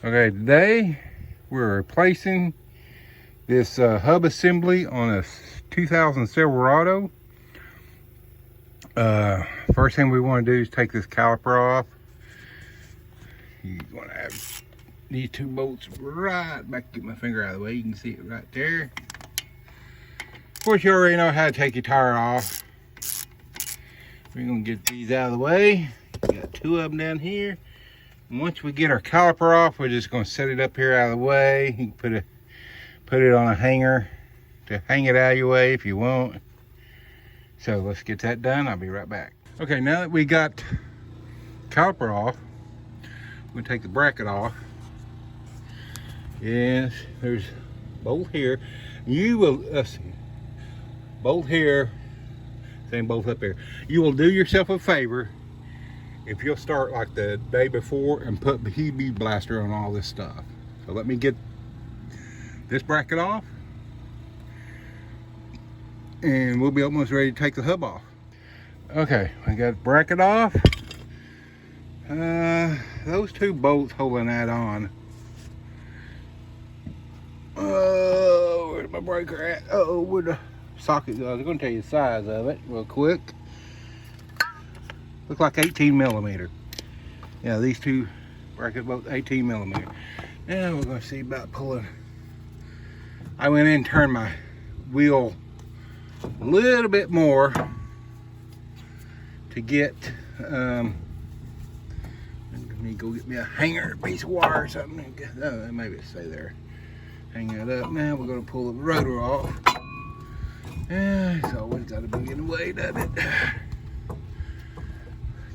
Okay, today we're replacing this hub assembly on a 2000 Silverado. First thing we want to do is take this caliper off. You're going to have these two bolts right back. Get my finger out of the way. You can see it right there. Of course, you already know how to take your tire off. We're going to get these out of the way. We got two of them down here. And once we get our caliper off, we're just going to set it up here out of the way. You can put it on a hanger to hang it out of your way if you want. So let's get that done. I'll be right back. Okay, now that we got caliper off, we're going to take the bracket off. Yes, there's a bolt here. You will, let's see, bolt here, same bolt up there. You will do yourself a favor if you'll start like the day before and put the heat blaster on all this stuff. So let me get this bracket off and we'll be almost ready to take the hub off. Okay, I got the bracket off. Those two bolts holding that on. Oh, where's my breaker at? Oh, where the socket goes. I'm going to tell you the size of it real quick. Look like 18 millimeter. Yeah, these two bracket bolts, 18 millimeter. Now we're going to see about pulling. I went in and turned my wheel a little bit more to get. Let me go get me a hanger, a piece of wire or something. Maybe it'll stay there. Hang that up. Now we're going to pull the rotor off. It's always got to be in the way, doesn't it?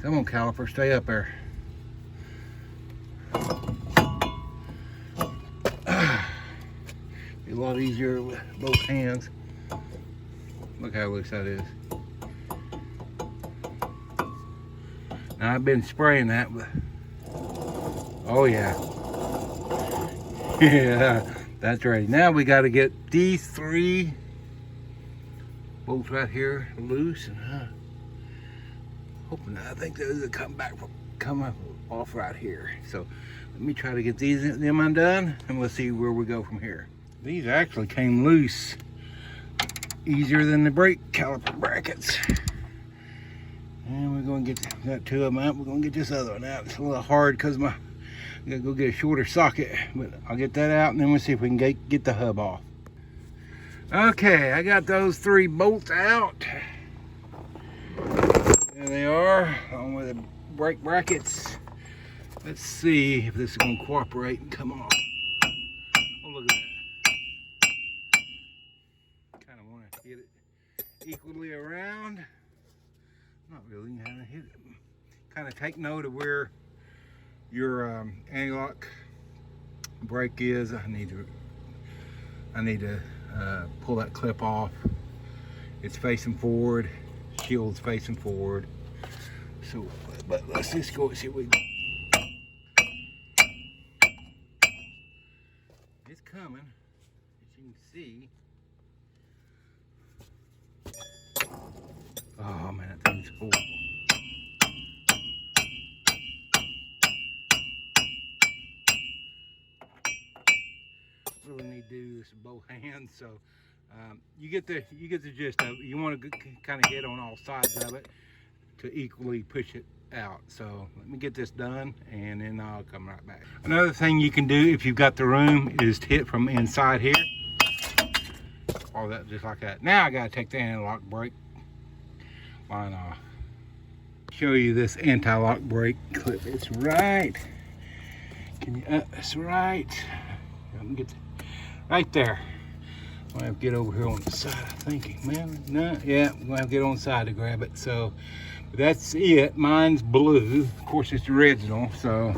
Come on, caliper, stay up there. Be a lot easier with both hands. Look how loose that is. Now I've been spraying that with, oh yeah. Yeah, that's right. Now we got to get these three bolts right here loose, and hoping, I think those will come up off right here. So let me try to get them undone, and we'll see where we go from here. These actually came loose easier than the brake caliper brackets. And we're going to got two of them out. We're going to get this other one out. It's a little hard because I got to go get a shorter socket, but I'll get that out, and then we'll see if we can get the hub off. Okay, I got those three bolts out. There they are, along with the brake brackets. Let's see if this is going to cooperate and come off. Oh, look at that. Kind of want to hit it equally around. Not really how to hit it. Kind of take note of where your anti-lock brake is. I need to pull that clip off. It's facing forward. Shield's facing forward. So, but let's just go and see what we got. It's coming, as you can see. Oh man, that thing's horrible. Really need to do this with both hands, so you get the gist of it. You want to kind of hit on all sides of it to equally push it out. So let me get this done, and then I'll come right back. Another thing you can do if you've got the room is to hit from inside here. All that, just like that. Now I got to take the anti-lock brake line off. Show you this anti-lock brake clip. It's right. Can you? It's right. Let me get right there. I'm gonna have to get over here on the side, I'm thinking. Man, no, yeah, I'm gonna have to get on the side to grab it. So that's it. Mine's blue. Of course, it's the original, so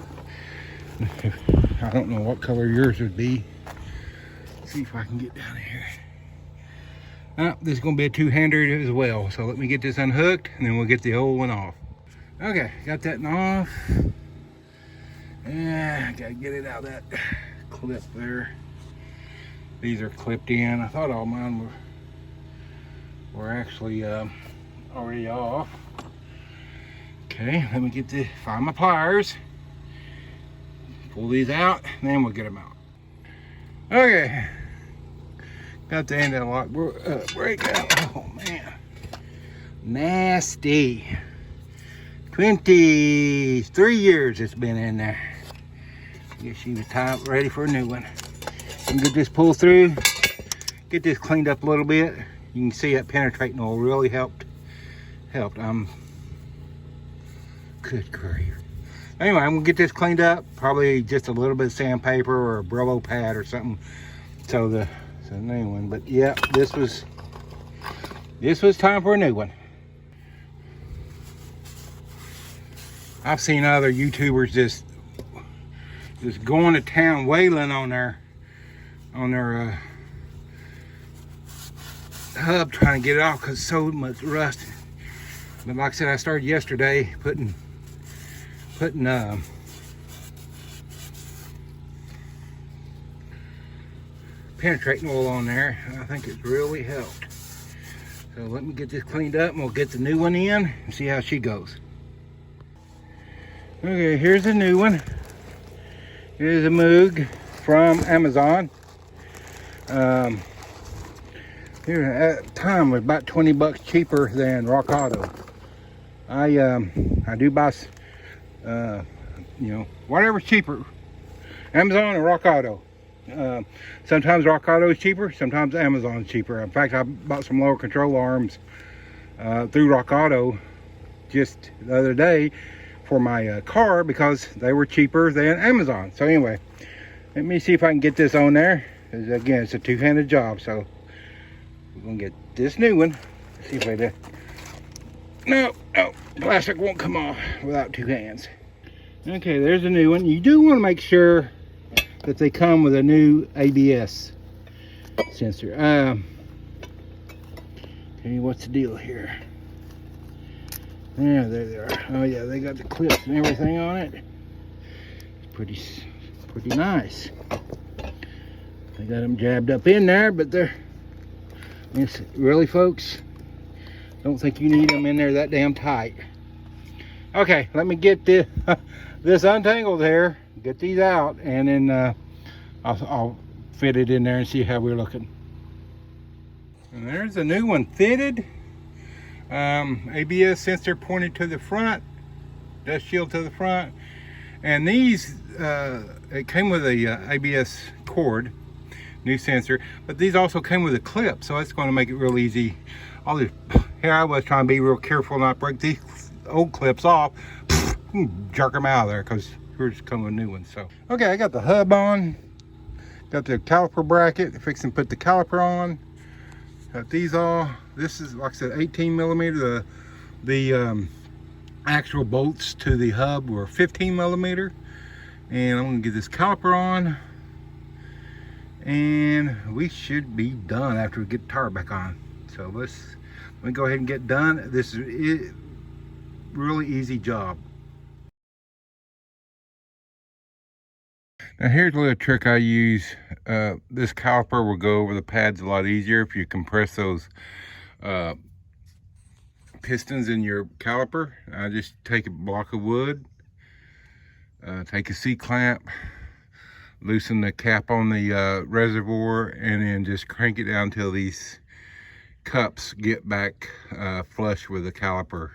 I don't know what color yours would be. Let's see if I can get down here. This is gonna be a two-hander as well. So let me get this unhooked, and then we'll get the old one off. Okay, got that off. Yeah, I gotta get it out of that clip there. These are clipped in. I thought all mine were actually already off. Okay, let me find my pliers. Pull these out, and then we'll get them out. Okay. Got the end of the lock break out. Oh man. Nasty. 23 years it's been in there. I guess she was ready for a new one. And get this pulled through. Get this cleaned up a little bit. You can see that penetrating oil really helped. Good grief. Anyway, I'm gonna get this cleaned up. Probably just a little bit of sandpaper or a Brillo pad or something. So the new one. But yeah, this was time for a new one. I've seen other YouTubers just going to town wailing on their hub, trying to get it off because so much rust. But like I said, I started yesterday putting penetrating oil on there. I think it's really helped. So let me get this cleaned up and we'll get the new one in and see how she goes. Okay, here's a new one. Here's a Moog from Amazon. Here at the time was about 20 bucks cheaper than Rock Auto. I do buy, whatever's cheaper, Amazon or Rock Auto. Sometimes Rock Auto is cheaper, sometimes Amazon is cheaper. In fact, I bought some lower control arms through Rock Auto just the other day for my car because they were cheaper than Amazon. So anyway, let me see if I can get this on there. Again, it's a two-handed job, so we're gonna get this new one. Let's see if I do. No, plastic won't come off without two hands. Okay, there's a new one. You do want to make sure that they come with a new ABS sensor. Okay, what's the deal here? Yeah, there they are. Oh yeah, they got the clips and everything on it. It's pretty nice. They got them jabbed up in there, but it's really, folks, don't think you need them in there that damn tight. Okay, let me get this untangled here, get these out, and then I'll fit it in there and see how we're looking. And there's a new one fitted. ABS sensor pointed to the front, dust shield to the front, and these it came with a ABS cord, new sensor, but these also came with a clip, so it's going to make it real easy. Here I was trying to be real careful not break these old clips off, jerk them out of there because we're just coming with new ones. So okay, I got the hub on, got the caliper bracket, fixing to put the caliper on. Got these all. This is, like I said, 18 millimeter. The actual bolts to the hub were 15 millimeter. And I'm gonna get this caliper on, and we should be done after we get the tire back on. So let me go ahead and get done. This is a really easy job. Now here's a little trick I use. This caliper will go over the pads a lot easier if you compress those pistons in your caliper. I just take a block of wood, take a C-clamp, loosen the cap on the reservoir, and then just crank it down until these cups get back flush with the caliper,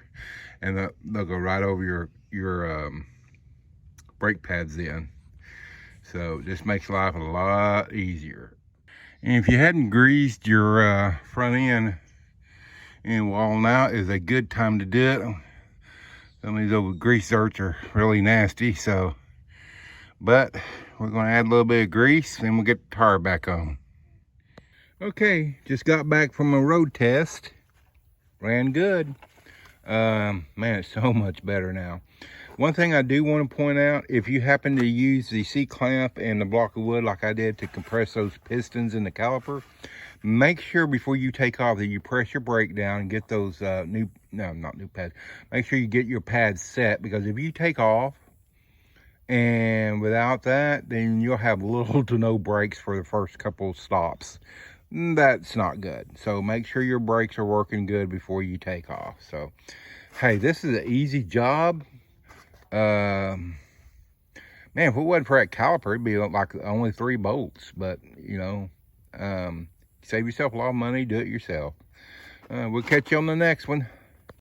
and they'll go right over your brake pads then. So this makes life a lot easier. And if you hadn't greased your front end while now is a good time to do it. Some of these old grease zerts are really nasty, so, but we're gonna add a little bit of grease, then we'll get the tire back on. Okay, just got back from a road test. Ran good. Man, it's so much better now. One thing I do want to point out, if you happen to use the C-clamp and the block of wood like I did to compress those pistons in the caliper, make sure before you take off that you press your brake down and get those not new pads. Make sure you get your pads set, because if you take off and without that, then you'll have little to no brakes for the first couple of stops. That's not good. So make sure your brakes are working good before you take off. So, hey, this is an easy job. Me Man, if it wasn't for that caliper, it'd be like only 3 bolts. But, you know, save yourself a lot of money, do it yourself. We'll catch you on the next one.